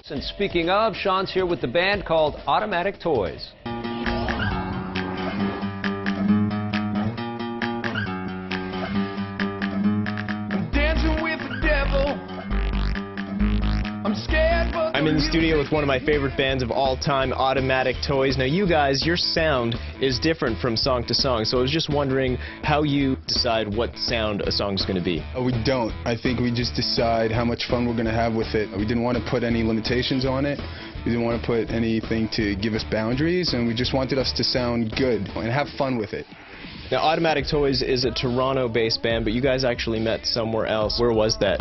And speaking of, Shaun's here with the band called Automatic Toys. I'm in the studio with one of my favorite bands of all time, Automatic Toys. Now you guys, your sound is different from song to song, so I was just wondering how you decide what sound a song is going to be. We don't. I think we just decide how much fun we're going to have with it. We didn't want to put any limitations on it. We didn't want to put anything to give us boundaries, and we just wanted us to sound good and have fun with it. Now, Automatic Toys is a Toronto-based band, but you guys actually met somewhere else. Where was that?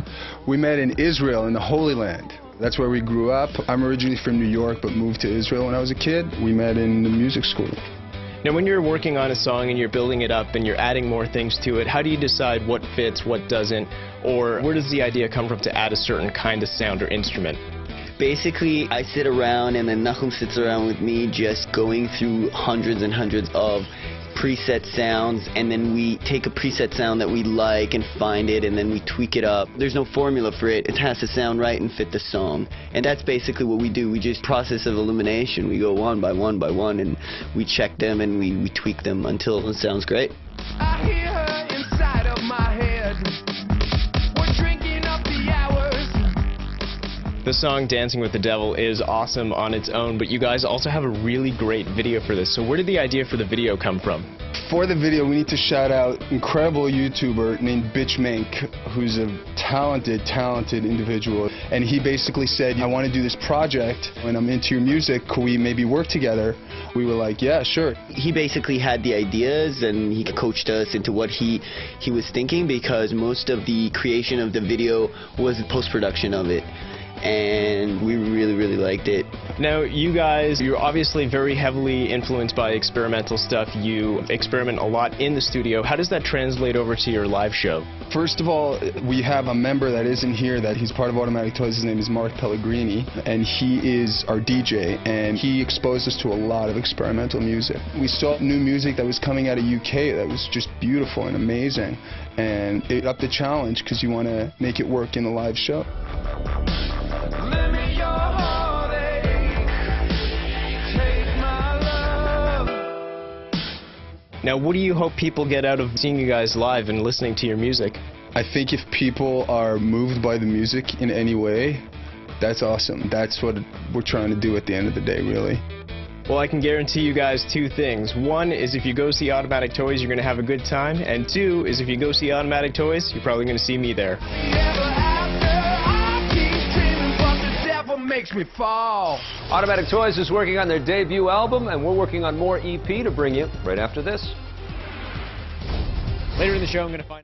We met in Israel, in the Holy Land. That's where we grew up. I'm originally from New York, but moved to Israel when I was a kid. We met in the music school. Now, when you're working on a song and you're building it up and you're adding more things to it, how do you decide what fits, what doesn't, or where does the idea come from to add a certain kind of sound or instrument? Basically, I sit around and then Nahum sits around with me just going through hundreds and hundreds of preset sounds, and then we take a preset sound that we like and find it, and then we tweak it up. There's no formula for it. It has to sound right and fit the song. And that's basically what we do. We just process of elimination. We go one by one by one, and we check them and we tweak them until it sounds great. I hear her inside of my head. We're drinking up the hours. The song Dancing with the Devil is awesome on its own, but you guys also have a really great video for this. So where did the idea for the video come from? For the video, we need to shout out an incredible YouTuber named Bitch Mink, who's a talented individual. And he basically said, I want to do this project, and I'm into your music, could we maybe work together? We were like, yeah, sure. He basically had the ideas, and he coached us into what he was thinking, because most of the creation of the video was the post-production of it. And we really liked it. Now, you guys, you're obviously very heavily influenced by experimental stuff. You experiment a lot in the studio. How does that translate over to your live show? First of all, we have a member that isn't here, that he's part of Automatic Toys. His name is Mark Pellegrini, and he is our DJ, and he exposed us to a lot of experimental music. We saw new music that was coming out of UK that was just beautiful and amazing, and it upped the challenge because you want to make it work in a live show. Now, what do you hope people get out of seeing you guys live and listening to your music? I think if people are moved by the music in any way, that's awesome. That's what we're trying to do at the end of the day, really. Well, I can guarantee you guys two things. One is if you go see Automatic Toys, you're going to have a good time. And two is if you go see Automatic Toys, you're probably going to see me there. Makes me fall. Automatic Toys is working on their debut album, and we're working on more EP to bring you right after this. Later in the show, I'm going to find